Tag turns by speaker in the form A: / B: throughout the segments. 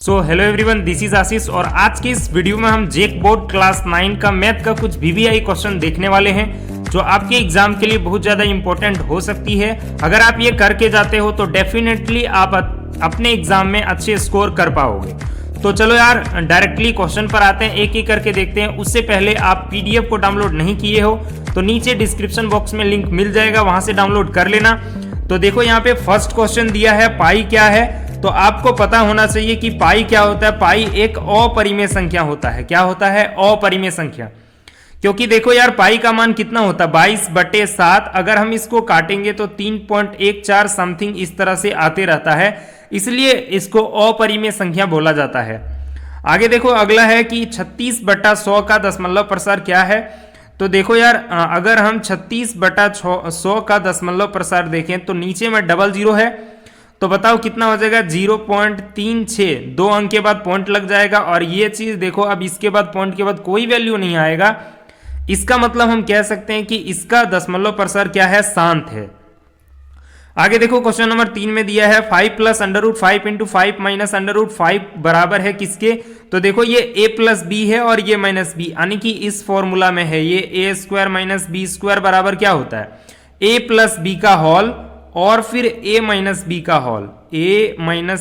A: So hello everyone, this is Ashish और आज के इस वीडियो में हम जेक बोर्ड क्लास 9 का मैथ का कुछ वीवीआई क्वेश्चन देखने वाले हैं जो आपके एग्जाम के लिए बहुत ज़्यादा इंपॉर्टेंट हो सकती है। अगर आप ये करके जाते हो तो डेफिनेटली आप अपने एग्जाम में अच्छे स्कोर कर पाओगे। तो चलो यार डायरेक्टली क्वेश्चन पर आते हैं, एक एक करके देखते हैं। उससे पहले आप पीडीएफ को डाउनलोड नहीं किए हो तो नीचे डिस्क्रिप्शन बॉक्स में लिंक मिल जाएगा, वहां से डाउनलोड कर लेना। तो देखो यहाँ पे फर्स्ट क्वेश्चन दिया है पाई क्या है, तो आपको पता होना चाहिए कि पाई क्या होता है। पाई एक अपरिमेय संख्या होता है। क्या होता है? अपरिमेय संख्या। क्योंकि देखो यार पाई का मान कितना होता है 22/7। अगर हम इसको काटेंगे तो 3.14 समथिंग इस तरह से आते रहता है, इसलिए इसको अपरिमेय संख्या बोला जाता है। आगे देखो अगला है कि 36/100 का दशमलव प्रसार क्या है। तो देखो यार अगर हम 36/100 का दशमलव प्रसार देखें तो नीचे में डबल जीरो है, तो बताओ कितना हो जाएगा? 0.36। 2 अंक के बाद पॉइंट लग जाएगा और ये चीज देखो अब इसके बाद पॉइंट के बाद कोई वैल्यू नहीं आएगा। इसका मतलब हम कह सकते हैं कि इसका दशमलव प्रसार क्या है? शांत है। आगे देखो क्वेश्चन नंबर 3 में दिया है 5 + √5 × 5 - √5 बराबर है किसके। तो देखो ये a + b है और ये -b, यानी कि इस फॉर्मूला में है ये a² - b² बराबर क्या होता है? a + b का होल और फिर a - b का होल, a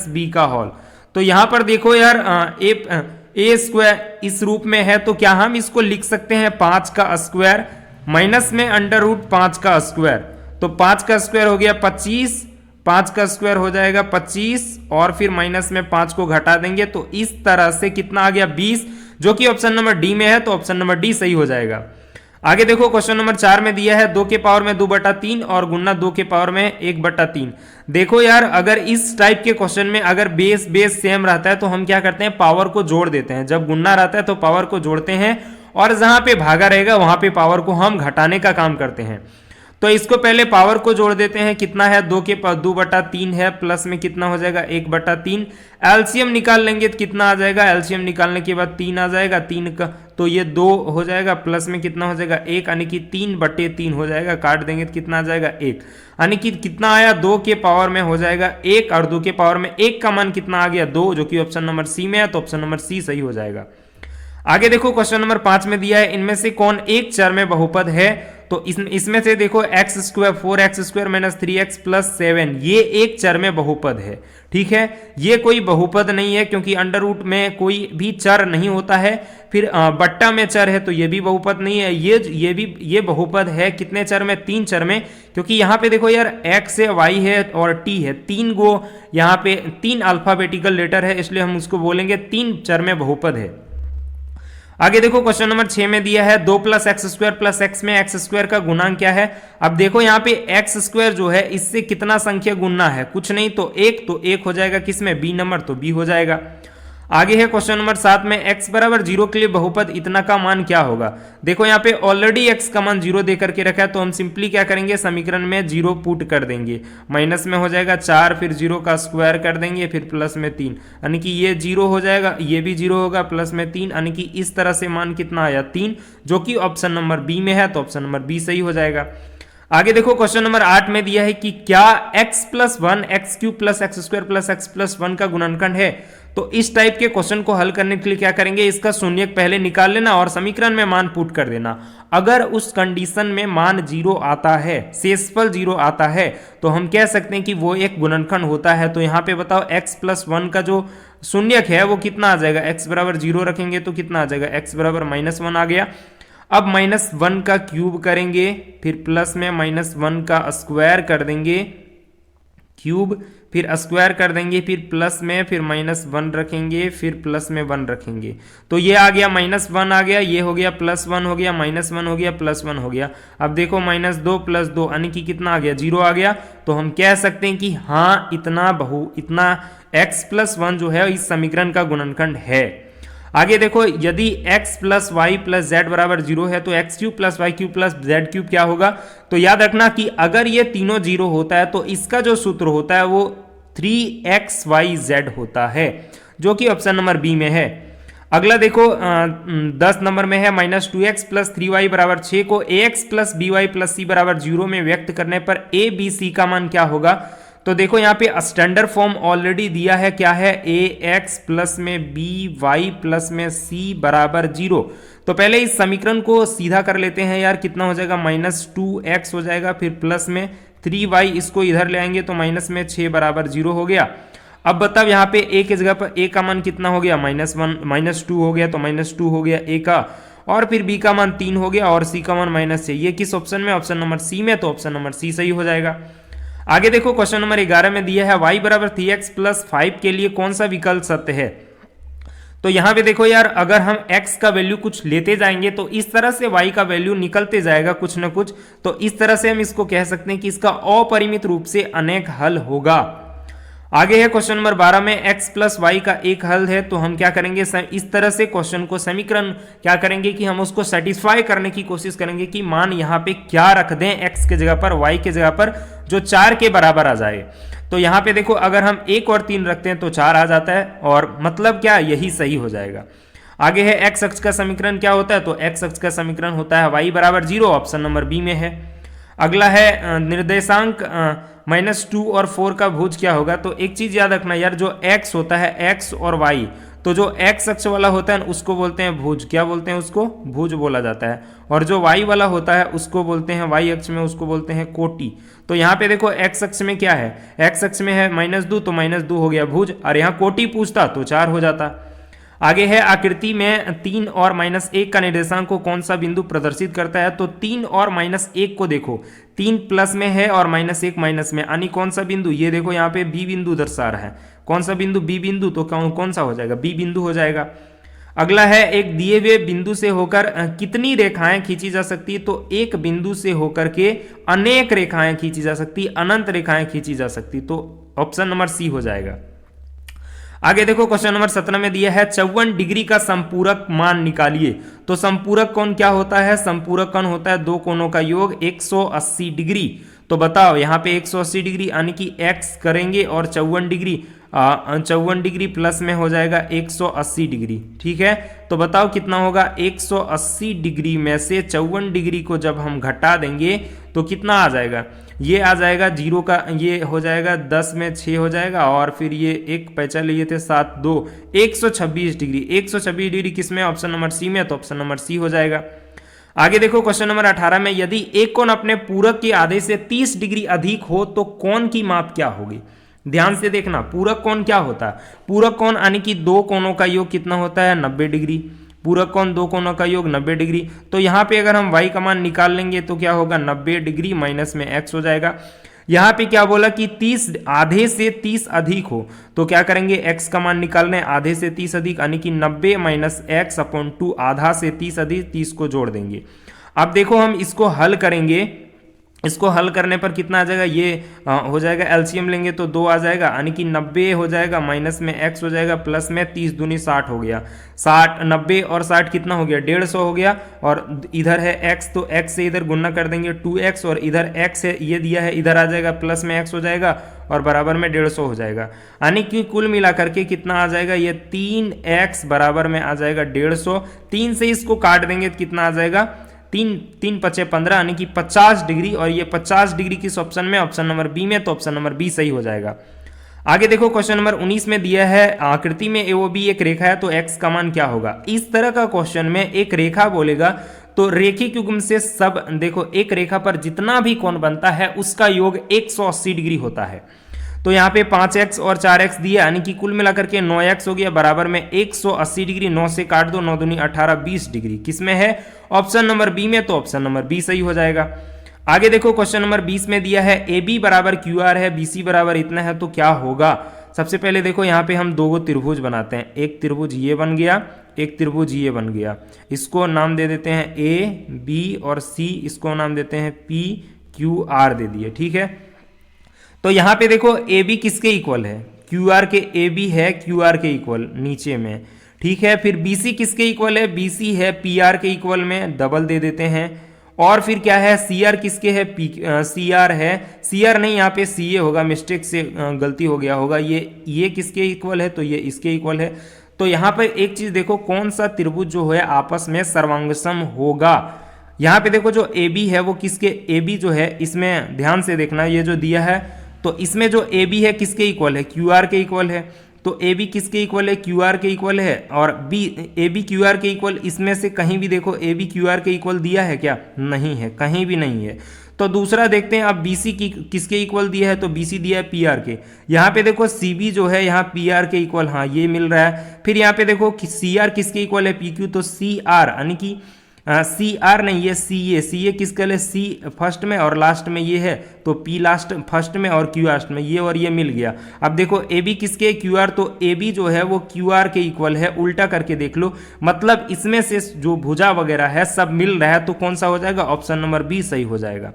A: - b का होल। तो यहां पर देखो यार a² इस रूप में है, तो क्या हम इसको लिख सकते हैं 5 का स्क्वायर माइनस में √5 का स्क्वायर। तो 5 का स्क्वायर हो गया 25, 5 का स्क्वायर हो जाएगा 25 और फिर माइनस में 5 को घटा देंगे तो इस तरह से कितना आ गया 20, जो कि ऑप्शन नंबर डी में है, तो ऑप्शन नंबर डी सही हो जाएगा। आगे देखो क्वेश्चन नंबर 4 में दिया है 2 के पावर में 2/3 और गुना 2 के पावर में 1/3। देखो यार अगर इस टाइप के क्वेश्चन में अगर बेस सेम रहता है तो हम क्या करते हैं? पावर को जोड़ देते हैं। जब गुना रहता है तो पावर को जोड़ते हैं और जहां पे भागा रहेगा वहां पे पावर को हम घटाने का काम करते हैं। तो इसको पहले पावर को जोड़ देते हैं। कितना है? 2/3 है, प्लस में कितना हो जाएगा 1/3। एलसीएम निकाल लेंगे तो कितना आ जाएगा? एलसीएम निकालने के बाद 3 आ जाएगा, 3 का तो ये 2 हो जाएगा, प्लस में कितना हो जाएगा 1, यानी कि 3/3 हो जाएगा। काट देंगे तो कितना आ जाएगा 1, यानी कि कितना आया 2 के पावर में हो जाएगा 1 और 2 के पावर में 1 का मान कितना आ गया 2, जो कि ऑप्शन नंबर सी में है, तो ऑप्शन नंबर सी सही हो जाएगा। आगे देखो क्वेश्चन नंबर 5 में दिया है इनमें से कौन एक चर में बहुपद है। तो इसमें से देखो x² 4x² - 3x + 7 ये एक चर में बहुपद है। ठीक है, ये कोई बहुपद नहीं है क्योंकि अंडर रूट में कोई भी चर नहीं होता है। फिर बट्टा में चर है तो ये भी बहुपद नहीं है। ये बहुपद है कितने चर में? 3 चर में, क्योंकि यहाँ पे देखो यार x है, y है और t है, 3 गो यहाँ पे 3 अल्फाबेटिकल लेटर है, इसलिए हम उसको बोलेंगे 3 चर में बहुपद है। आगे देखो क्वेश्चन नंबर 6 में दिया है 2 + x² + x में x² का गुणांक क्या है। अब देखो यहाँ पे x² जो है इससे कितना संख्या गुणना है? कुछ नहीं, तो 1 हो जाएगा किसमें? b नंबर, तो b हो जाएगा। आगे है क्वेश्चन नंबर 7 में x = 0 के लिए बहुपद इतना का मान क्या होगा। देखो यहाँ पे ऑलरेडी x का मान 0 दे करके रखा है, तो हम सिंपली क्या करेंगे? समीकरण में 0 पुट कर देंगे। माइनस में हो जाएगा 4, फिर 0 का स्क्वायर कर देंगे, फिर प्लस में 3, यानी कि ये 0 हो जाएगा, ये भी 0 होगा, प्लस में 3, यानी कि इस तरह से मान कितना आया 3, जो कि ऑप्शन नंबर बी में है, तो ऑप्शन नंबर बी सही हो जाएगा। आगे देखो क्वेश्चन नंबर 8 में दिया है कि क्या x + 1 x³ + x² + x + 1 का गुणनखंड है। तो इस टाइप के क्वेश्चन को हल करने के लिए क्या करेंगे? इसका शून्यक पहले निकाल लेना और समीकरण में मान पुट कर देना। अगर उस कंडीशन में मान 0 आता है, शेषफल 0 आता है, तो हम कह सकते हैं कि वो एक गुणनखंड होता है। तो यहाँ पे बताओ x + 1 का जो शून्यक है वो कितना आ जाएगा? x = 0 रखेंगे तो कितना आ जाएगा? x = -1 आ गया। अब -1 का क्यूब करेंगे, फिर प्लस में -1 का स्क्वायर कर देंगे, क्यूब, फिर स्क्वायर कर देंगे, फिर प्लस में फिर -1 रखेंगे, फिर प्लस में 1 रखेंगे। तो ये आ गया -1 आ गया, ये हो गया +1 हो गया, -1 हो गया, +1 हो गया। अब देखो -2 + 2 यानी कि कितना आ गया? 0 आ गया। तो हम कह सकते हैं कि हाँ इतना x + 1 जो है इस समीकरण का गुणनखंड है। आगे देखो यदि x + y + z = 0 है तो x³ + y³ + z³ क्या होगा। तो याद रखना कि अगर ये तीनों 0 होता है तो इसका जो सूत्र होता है वो 3xyz होता है, जो कि ऑप्शन नंबर बी में है। अगला देखो 10 नंबर में है -2x + 3y = 6 को ax + by + c = 0 में व्यक्त करने पर a b c का मान क्या होगा। तो देखो यहाँ पे स्टैंडर्ड फॉर्म ऑलरेडी दिया है, क्या है, ए एक्स प्लस में बी वाई प्लस में सी बराबर 0। तो पहले इस समीकरण को सीधा कर लेते हैं यार, कितना हो जाएगा, -2x हो जाएगा, फिर प्लस में 3y, इसको इधर ले आएंगे तो माइनस में 6 बराबर 0 हो गया। अब बताओ यहाँ पे a की जगह पर a का मान कितना हो गया, -2 हो गया, तो -2 हो गया a का, और फिर b का मान 3 हो गया और c का मान -6। ये किस ऑप्शन में, ऑप्शन नंबर सी में, तो ऑप्शन नंबर सी सही हो जाएगा। आगे देखो क्वेश्चन नंबर 11 में दिया है y बराबर 3x प्लस 5 के लिए कौन सा विकल्प सत्य है। तो यहाँ पे देखो यार, अगर हम x का वैल्यू कुछ लेते जाएंगे तो इस तरह से y का वैल्यू निकलते जाएगा कुछ ना कुछ, तो इस तरह से हम इसको कह सकते हैं कि इसका अपरिमित रूप से अनेक हल होगा। आगे है क्वेश्चन नंबर 12 में x प्लस वाई का एक हल है, तो हम क्या करेंगे, इस तरह से क्वेश्चन को समीकरण क्या करेंगे कि हम उसको सेटिस्फाई करने की कोशिश करेंगे कि मान यहाँ पे क्या रख दें, x के जगह पर, y के जगह पर, जो 4 के बराबर आ जाए। तो यहाँ पे देखो अगर हम 1 और 3 रखते हैं तो 4 आ जाता है, और मतलब क्या, यही सही हो जाएगा। आगे है x अक्ष का समीकरण क्या होता है, तो x अक्ष का समीकरण होता है y बराबर 0, ऑप्शन नंबर बी में है। अगला है निर्देशांक -2 और 4 का भुज क्या होगा। तो एक चीज याद रखना यार, जो x होता है, x और y, तो जो x अक्ष वाला होता है उसको बोलते हैं भुज, क्या बोलते हैं उसको, भुज बोला जाता है, और जो y वाला होता है उसको बोलते हैं, y अक्ष में उसको बोलते हैं कोटि। तो यहाँ पे देखो x अक्ष में क्या है, x अक्ष में है -2, तो -2 हो गया भुज, और यहाँ कोटि पूछता तो 4 हो जाता। आगे है आकृति में 3 और -1 का निर्देशांक को कौन सा बिंदु प्रदर्शित करता है। तो 3 और -1 को देखो, 3 प्लस में है और -1 माइनस में, यानी कौन सा बिंदु, ये देखो यहाँ पे बी बिंदु दर्शा रहा है, कौन सा बिंदु, बी बिंदु, तो कौन सा हो जाएगा, बी बिंदु हो जाएगा। अगला है एक दिए हुए बिंदु से होकर कितनी रेखाएं खींची जा सकती है। तो एक बिंदु से होकर के अनेक रेखाएं खींची जा सकती, अनंत रेखाएं खींची जा सकती, तो ऑप्शन नंबर सी हो जाएगा। आगे देखो क्वेश्चन नंबर 17 में दिया है 54 डिग्री का संपूरक मान निकालिए। तो संपूरक कोण क्या होता है, संपूरक कोण होता है दो कोणों का योग 180 डिग्री। तो बताओ यहाँ पे 180 डिग्री यानी कि x करेंगे और 54 डिग्री प्लस में हो जाएगा 180 डिग्री, ठीक है। तो बताओ कितना होगा, 180 डिग्री में से 54 डिग्री को जब हम घटा देंगे तो कितना आ जाएगा, ये आ जाएगा 0 का, ये हो जाएगा 10 में 6 हो जाएगा, और फिर ये एक पैसा लिए थे 7 2 126 डिग्री। 126 डिग्री किसमें, ऑप्शन नंबर सी में, तो ऑप्शन नंबर सी हो जाएगा। आगे देखो क्वेश्चन नंबर 18 में यदि एक कोण अपने पूरक के आधे से 30 डिग्री अधिक हो तो कोण की माप क्या होगी। ध्यान से देखना, पूरक कोण क्या होता है, पूरक कोण यानी कि दो कोणों का योग कितना होता है, 90 डिग्री। पूरक कोण दो कोणों का योग 90 डिग्री। तो यहाँ पे अगर हम y का मान निकाल लेंगे तो क्या होगा, 90 डिग्री माइनस में x हो जाएगा। यहाँ पे क्या बोला कि 30 आधे से 30 अधिक हो, तो क्या करेंगे, x का मान निकालना है, आधे से 30 अधिक यानी कि 90 माइनस x अपॉन 2, आधा से 30 अधिक 30 को जोड़ देंगे। अब देखो हम इसको हल करेंगे, इसको हल करने पर कितना आ जाएगा, ये हो जाएगा एलसीएम लेंगे तो 2 आ जाएगा, यानी कि 90 हो जाएगा माइनस में x हो जाएगा प्लस में 30 दूनी 60 हो गया, 60 90 और 60 कितना हो गया, 150 हो गया। और इधर है x तो x से इधर गुणा कर देंगे 2x, और इधर x है ये दिया है, इधर आ जाएगा प्लस में x हो जाएगा और बराबर में 150 हो जाएगा, यानी कि कुल मिला करके कितना आ जाएगा, ये 3x बराबर में आ जाएगा 150। 3 से इसको काट देंगे तो कितना आ जाएगा, 3 5 15 यानी कि 50 डिग्री, और ये 50 डिग्री किस ऑप्शन में, ऑप्शन नंबर बी में, तो ऑप्शन नंबर बी सही हो जाएगा। आगे देखो क्वेश्चन नंबर 19 में दिया है आकृति में AOB एक रेखा है तो x का मान क्या होगा। इस तरह का क्वेश्चन में एक रेखा बोलेगा तो रेखिक युग्म से सब देखो, एक रेखा पर जितना भी कोण बनता है उसका योग 180 डिग्री होता है। तो यहाँ पे 5x और 4x दिया, यानी कि कुल मिलाकर के 9x हो गया बराबर में 180 डिग्री। 9 से काट दो, 9 दूनी 18 20 डिग्री किसमें है, ऑप्शन नंबर बी में, तो ऑप्शन नंबर बी सही हो जाएगा। आगे देखो क्वेश्चन नंबर 20 में दिया है AB बराबर QR है, BC बराबर इतना है, तो क्या होगा। सबसे पहले देखो यहाँ पे हम दो त्रिभुज बनाते हैं, एक त्रिभुज ये बन गया, एक त्रिभुज ये बन गया, इसको नाम दे देते हैं A B और C, इसको नाम देते हैं P Q R दे दिए, ठीक है। तो यहाँ पे देखो AB किसके इक्वल है, QR के, AB है QR के इक्वल नीचे में, ठीक है। फिर BC किसके इक्वल है, BC है PR के इक्वल में, डबल दे देते हैं। और फिर क्या है, CR किसके है, CR है, CR नहीं यहाँ पे CA होगा, मिस्टेक से गलती हो गया होगा, ये किसके इक्वल है, तो ये इसके इक्वल है। तो यहाँ पर एक चीज देखो, कौन सा त्रिभुज जो है आपस में सर्वांगसम होगा। यहाँ पे देखो जो AB है वो किसके, AB जो है इसमें ध्यान से देखना, ये जो दिया है तो इसमें जो ए बी है किसके इक्वल है, क्यू आर के इक्वल है। तो ए बी किसके इक्वल है, क्यू आर के इक्वल है। और B A B Q R के इक्वल, इसमें से कहीं भी देखो ए बी क्यू आर के इक्वल दिया है क्या, नहीं है, कहीं भी नहीं है। तो दूसरा देखते हैं अब बी सी की किसके इक्वल दिया है, तो बी सी दिया है पी आर के। यहाँ पे देखो सी बी जो है यहाँ पी आर के इक्वल, हाँ ये मिल रहा है। फिर यहाँ पे देखो सी आर किसके इक्वल है, पी क्यू, तो सी आर यानी कि सी आर नहीं, ये सी ए किसके लिए, सी फर्स्ट में और लास्ट में ये है, तो पी लास्ट फर्स्ट में और क्यू लास्ट में, ये और ये मिल गया। अब देखो ए बी किसके, क्यू आर, तो ए बी जो है वो क्यू आर के इक्वल है। उल्टा करके देख लो, मतलब इसमें से जो भुजा वगैरह है सब मिल रहा है, तो कौन सा हो जाएगा, ऑप्शन नंबर बी सही हो जाएगा।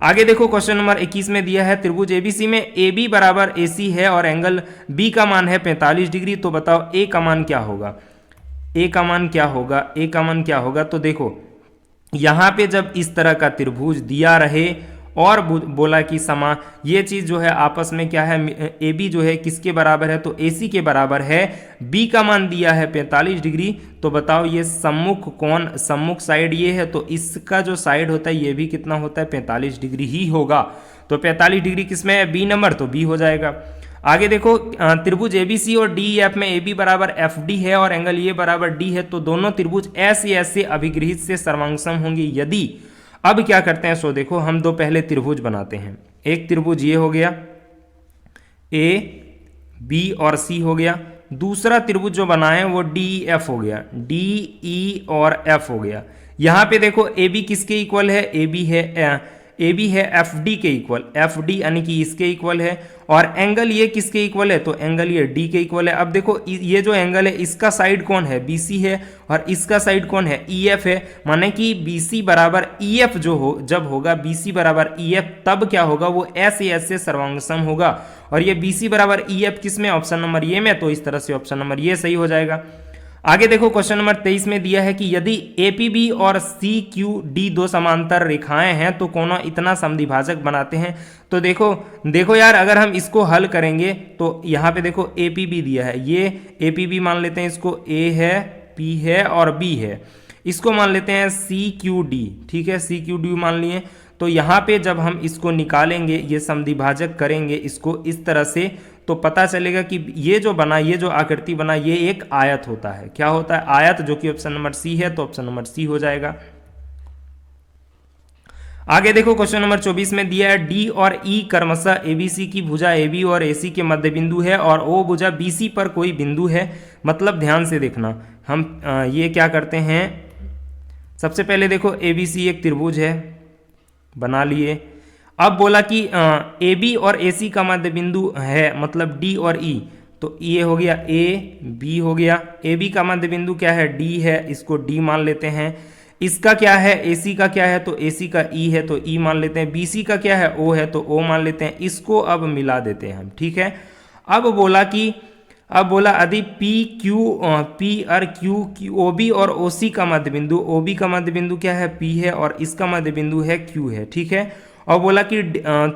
A: आगे देखो क्वेश्चन नंबर 21 में दिया है त्रिभुज एबीसी में ए बी बराबर ए सी है और एंगल बी का मान है 45 डिग्री। तो बताओ ए का मान क्या होगा, ए का मान क्या होगा, ए का मान क्या होगा। तो देखो यहां पे जब इस तरह का त्रिभुज दिया रहे और बोला कि समा ये चीज जो है आपस में क्या है, ए बी जो है किसके बराबर है, तो ए सी के बराबर है। बी का मान दिया है 45 डिग्री। तो बताओ ये सम्मुख कोण, सम्मुख साइड ये है, तो इसका जो साइड होता है ये भी कितना होता है, 45 डिग्री ही होगा। तो 45 डिग्री किसमें है, बी नंबर, तो बी हो जाएगा। आगे देखो त्रिभुज एबीसी और डीईएफ में ए बी बराबर एफ डी है और एंगल ए बराबर डी है, तो दोनों त्रिभुज ऐसे ऐसे अभिगृहित से सर्वांगसम होंगे यदि। अब क्या करते हैं, सो देखो हम दो पहले त्रिभुज बनाते हैं। एक त्रिभुज ये हो गया, ए बी और सी हो गया। दूसरा त्रिभुज जो बनाए वो डी एफ हो गया, डी ई और एफ हो गया। यहां पे देखो ए बी किसके इक्वल है, ए बी है एफ डी के इक्वल, एफ डी यानी कि इसके इक्वल है। और एंगल ये किसके इक्वल है, तो एंगल ये डी के इक्वल है। अब देखो ये जो एंगल है इसका साइड कौन है, बी सी है, और इसका साइड कौन है, ई एफ है। माने कि बी सी बराबर ई एफ जो हो, जब होगा बी सी बराबर ई एफ, तब क्या होगा, वो ऐसे ऐसे सर्वांगसम होगा। और ये बी सी बराबर ई एफ किस में, ऑप्शन नंबर ये में, तो इस तरह से ऑप्शन नंबर ये सही हो जाएगा। आगे देखो क्वेश्चन नंबर 23 में दिया है कि यदि एपीबी और सी क्यू डी दो समांतर रेखाएं हैं तो कोनों इतना समद्विभाजक बनाते हैं। तो देखो यार, अगर हम इसको हल करेंगे तो यहाँ पे देखो एपीबी दिया है, ये एपीबी मान लेते हैं, इसको ए है, पी है और बी है। इसको मान लेते हैं सी क्यू डी, ठीक है, सी क्यू डी मान लिए। तो यहाँ पे जब हम इसको निकालेंगे, ये समद्विभाजक करेंगे इसको इस तरह से, तो पता चलेगा कि ये जो बना, ये जो आकृति बना, ये एक आयत होता है। क्या होता है, आयत, जो कि ऑप्शन नंबर सी है, तो ऑप्शन नंबर सी हो जाएगा। आगे देखो क्वेश्चन नंबर 24 में दिया है डी और ई क्रमशः एबीसी की भुजा एबी और एसी के मध्य बिंदु है और ओ भुजा बीसी पर कोई बिंदु है। मतलब ध्यान से देखना, हम ये क्या करते हैं, सबसे पहले देखो एबीसी एक त्रिभुज है, बना लिए। अब बोला कि ए बी और ए सी का मध्य बिंदु है, मतलब डी और ई, तो ये हो गया ए बी हो गया। ए बी का मध्य बिंदु क्या है, डी है, इसको डी मान लेते हैं। इसका क्या है, ए सी का क्या है, तो ए सी का ई है, तो ई मान लेते हैं। बी सी का क्या है, ओ है, तो ओ मान लेते हैं। इसको अब मिला देते हैं हम, ठीक है। अब बोला यदि पी और क्यू ओ बी और ओ सी का मध्य बिंदु, ओ बी का मध्य बिंदु क्या है, पी है, और इसका मध्य बिंदु है क्यू है, ठीक है। और बोला कि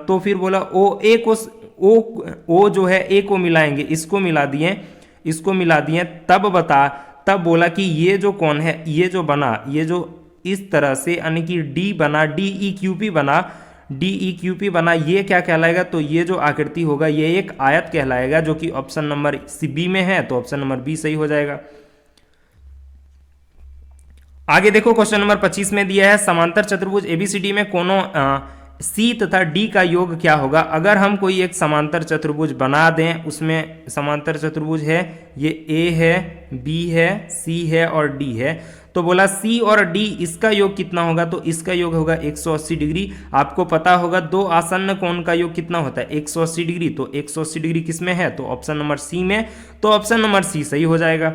A: तो फिर बोला ओ जो है ए को मिलाएंगे, इसको मिला दिए, तब बोला कि ये जो कौन है, ये जो बना, ये जो इस तरह से यानी कि डी बना, डी ई क्यू पी बना, ये क्या कहलाएगा, तो ये जो आकृति होगा ये एक आयत कहलाएगा, जो कि ऑप्शन नंबर बी में है, तो ऑप्शन नंबर बी सही हो जाएगा। आगे देखो क्वेश्चन नंबर 25 में दिया है समांतर चतुर्भुज एबीसीडी में कोनों सी तथा डी का योग क्या होगा। अगर हम कोई एक समांतर चतुर्भुज बना दें, उसमें समांतर चतुर्भुज है, ये ए है, बी है, सी है और डी है, तो बोला सी और डी इसका योग कितना होगा, तो इसका योग होगा 180 डिग्री। आपको पता होगा दो आसन्न कोण का योग कितना होता है, 180 डिग्री, तो 180 डिग्री किस में है, तो ऑप्शन नंबर सी में, तो ऑप्शन नंबर सी सही हो जाएगा।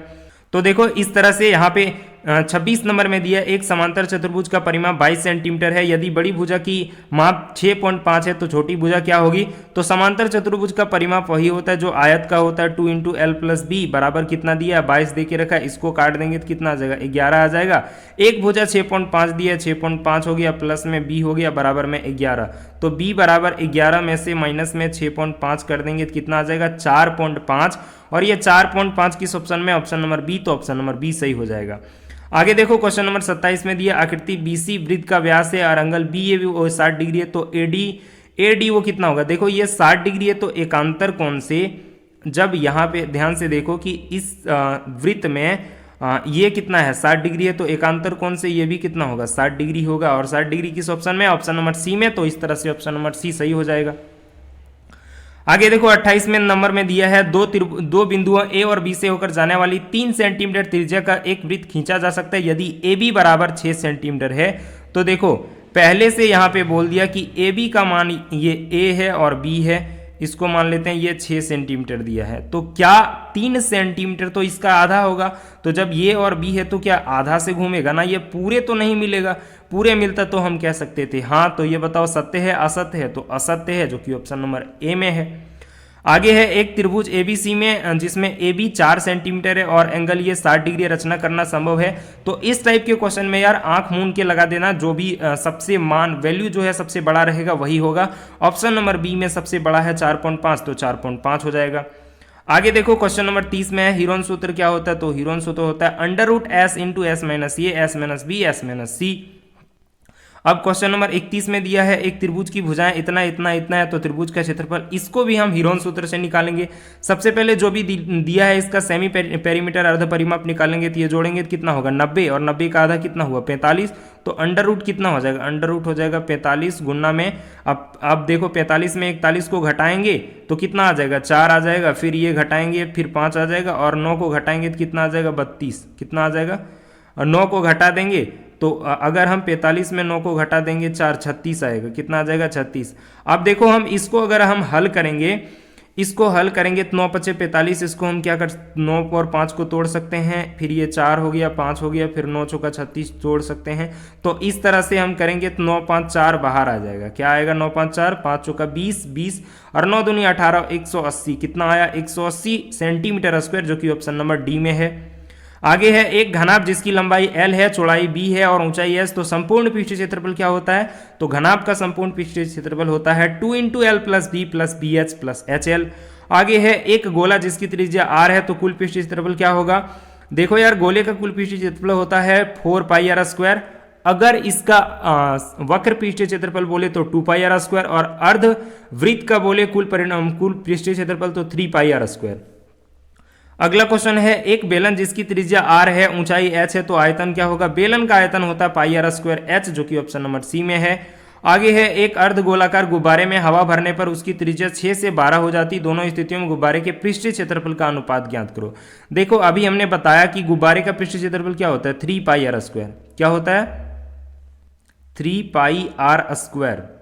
A: तो देखो इस तरह से यहाँ पे 26 नंबर में दिया एक समांतर चतुर्भुज का परिमाप 22 सेंटीमीटर है। यदि बड़ी भुजा की माप 6.5 है तो छोटी भुजा क्या होगी, तो समांतर चतुर्भुज का परिमाप वही होता है जो आयत का होता है, 2 × L + B बराबर कितना दिया, 22 दे के रखा है। इसको काट देंगे तो कितना आ जाएगा, 11 आ जाएगा। एक भुजा 6.5 दिया, 6.5 हो गया, प्लस में B हो गया, बराबर में 11, तो B बराबर 11 में से माइनस में 6.5 कर देंगे तो कितना आ जाएगा, 4.5। और ये 4.5 किस ऑप्शन में, ऑप्शन नंबर बी, तो ऑप्शन नंबर बी सही हो जाएगा। आगे देखो क्वेश्चन नंबर 27 में दिया आकृति BC वृत्त का व्यास है और एंगल BAB 60 डिग्री है, तो ए डी वो कितना होगा, देखो ये 60 डिग्री है तो एकांतर कोण से, जब यहाँ पे ध्यान से देखो कि इस वृत्त में ये कितना है 60 डिग्री है तो एकांतर कोण से ये भी कितना होगा 60 डिग्री होगा। और 60 डिग्री किस ऑप्शन में, ऑप्शन नंबर सी में, तो इस तरह से ऑप्शन नंबर सी सही हो जाएगा। आगे देखो 28वें नंबर में दिया है दो बिंदुओं ए और बी से होकर जाने वाली 3 सेंटीमीटर त्रिज्या का एक वृत्त खींचा जा सकता है यदि ए बी बराबर 6 सेंटीमीटर है। तो देखो पहले से यहाँ पे बोल दिया कि ए बी का मान ये ए है और बी है, इसको मान लेते हैं ये 6 सेंटीमीटर दिया है, तो क्या 3 सेंटीमीटर तो इसका आधा होगा, तो जब ये और बी है तो क्या आधा से घूमेगा ना, ये पूरे तो नहीं मिलेगा, पूरे मिलता तो हम कह सकते थे हाँ। तो ये बताओ सत्य है असत्य है, तो असत्य है जो कि ऑप्शन नंबर ए में है। आगे है एक त्रिभुज एबीसी में जिसमें ए बी 4 सेंटीमीटर है और एंगल ये 60 डिग्री रचना करना संभव है। तो इस टाइप के क्वेश्चन में यार आंख मूंद के लगा देना, जो भी सबसे मान वैल्यू जो है सबसे बड़ा रहेगा वही होगा। ऑप्शन नंबर बी में सबसे बड़ा है 4.5, तो 4.5 हो जाएगा। आगे देखो क्वेश्चन नंबर 30 में है हीरोन सूत्र क्या होता है, तो हीरोन सूत्र होता है under root S into S minus A S minus B S minus C. अब क्वेश्चन नंबर 31 में दिया है एक त्रिभुज की भुजाएं इतना इतना इतना है, तो त्रिभुज का क्षेत्रफल, इसको भी हम हीरोन सूत्र से निकालेंगे। सबसे पहले जो भी दिया है इसका सेमी पेरीमीटर अर्ध परिमाप निकालेंगे, तो ये जोड़ेंगे तो कितना होगा 90 और 90 का आधा कितना हुआ 45, तो अंडर रूट कितना हो जाएगा, अंडर रूट हो जाएगा 45 गुना में। अब देखो 45 में 41 को घटाएंगे तो कितना आ जाएगा 4 आ जाएगा, फिर ये घटाएंगे फिर 5 आ जाएगा और 9 को घटाएंगे तो कितना आ जाएगा 32, कितना आ जाएगा, और 9 को घटा देंगे तो अगर हम 45 में 9 को घटा देंगे 4 36 आएगा, कितना आ जाएगा 36। अब देखो हम इसको अगर हम हल करेंगे, इसको हल करेंगे तो 9 5 45, इसको हम क्या कर 9 और 5 को तोड़ सकते हैं, फिर ये 4 हो गया 5 हो गया, फिर 9 चौका 36 जोड़ सकते हैं। तो इस तरह से हम करेंगे तो 9 5 4 बाहर आ जाएगा, क्या आएगा 9 5 4 5 चौका 20 20 और 9 दूनी 18 180, कितना आया 180 सेंटीमीटर स्क्वायर, जो कि ऑप्शन नंबर डी में है। आगे है एक घनाभ जिसकी लंबाई L है, चौड़ाई B है और ऊंचाई S, तो संपूर्ण पृष्ठीय क्षेत्रफल क्या होता है, तो घनाभ का संपूर्ण पृष्ठीय क्षेत्रफल होता है 2 × L + B + BH + HL। आगे है एक गोला जिसकी त्रिज्या R है, तो कुल पृष्ठीय क्षेत्रफल क्या होगा, देखो यार गोले का कुल पृष्ठीय क्षेत्रफल होता है 4πr², अगर इसका वक्र पृष्ठीय क्षेत्रफल बोले तो 2πr² और अर्ध वृत्त का बोले कुल पृष्ठीय क्षेत्रफल तो 3πr²। अगला क्वेश्चन है एक बेलन जिसकी त्रिज्या r है, ऊंचाई h है, तो आयतन क्या होगा, बेलन का आयतन होता है πr² h, जो कि ऑप्शन नंबर सी में है। आगे है एक अर्ध गोलाकार गुब्बारे में हवा भरने पर उसकी त्रिज्या 6 से 12 हो जाती, दोनों स्थितियों में गुब्बारे के पृष्ठीय क्षेत्रफल का अनुपात ज्ञात करो। देखो अभी हमने बताया कि गुब्बारे का पृष्ठीय क्षेत्रफल क्या होता है 3πr², क्या होता है 3πr²,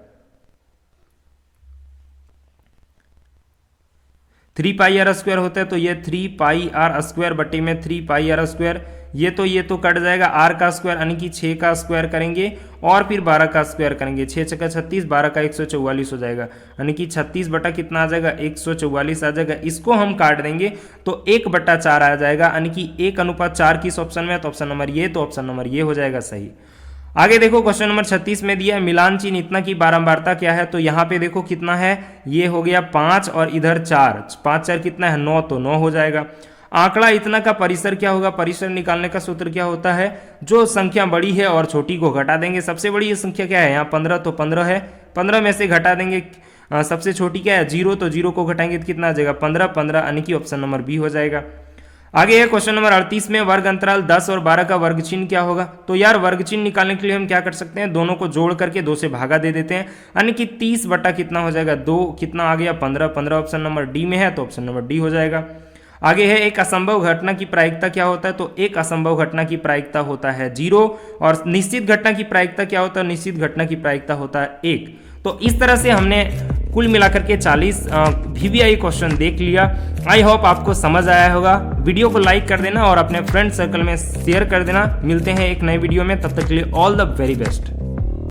A: 3πr² होता है, तो ये 3πr² बटे में 3πr², ये तो कट जाएगा, r का स्क्वायर यानी कि 6 का स्क्वायर करेंगे और फिर 12 का स्क्वायर करेंगे, 6 छक्का 36 12 का 144 हो जाएगा, यानी कि 36 बटा कितना आ जाएगा 144 आ जाएगा। इसको हम काट देंगे तो 1/4 आ जाएगा, यानी कि 1:4 किस ऑप्शन में है, तो ऑप्शन नंबर ये, तो ऑप्शन नंबर ये हो जाएगा सही। आगे देखो क्वेश्चन नंबर 36 में दिया है मिलान चिन्ह इतना की बारंबारता क्या है, तो यहाँ पे देखो कितना है, ये हो गया 5 और इधर 4, 5 4 कितना है 9, तो 9 हो जाएगा। आंकड़ा इतना का परिसर क्या होगा, परिसर निकालने का सूत्र क्या होता है, जो संख्या बड़ी है और छोटी को घटा देंगे। सबसे बड़ी ये संख्या क्या है यहाँ 15, तो 15 है, 15 में से घटा देंगे सबसे छोटी क्या है 0, तो 0 को घटाएंगे तो कितना आ जाएगा 15 15, यानी कि ऑप्शन नंबर बी हो जाएगा। आगे है क्वेश्चन नंबर 38 में वर्ग अंतराल 10 और 12 का वर्ग चिन्ह क्या होगा, तो यार वर्ग चिन्ह निकालने के लिए हम क्या कर सकते हैं, दोनों को जोड़ करके 2 से भागा दे देते हैं, यानी कि 30 बटा कितना हो जाएगा 2, कितना आ गया 15 15, ऑप्शन नंबर डी में है, तो ऑप्शन नंबर डी हो जाएगा। आगे है एक असंभव घटना की प्रायिकता क्या होता है, तो एक असंभव घटना की प्रायिकता होता है 0 और निश्चित घटना की प्रायिकता क्या होता है, निश्चित घटना की प्रायिकता होता है 1। तो इस तरह से हमने कुल मिलाकर के 40 VVI क्वेश्चन देख लिया। आई होप आपको समझ आया होगा। वीडियो को लाइक कर देना और अपने फ्रेंड सर्कल में शेयर कर देना। मिलते हैं एक नए वीडियो में, तब तक के लिए ऑल द वेरी बेस्ट।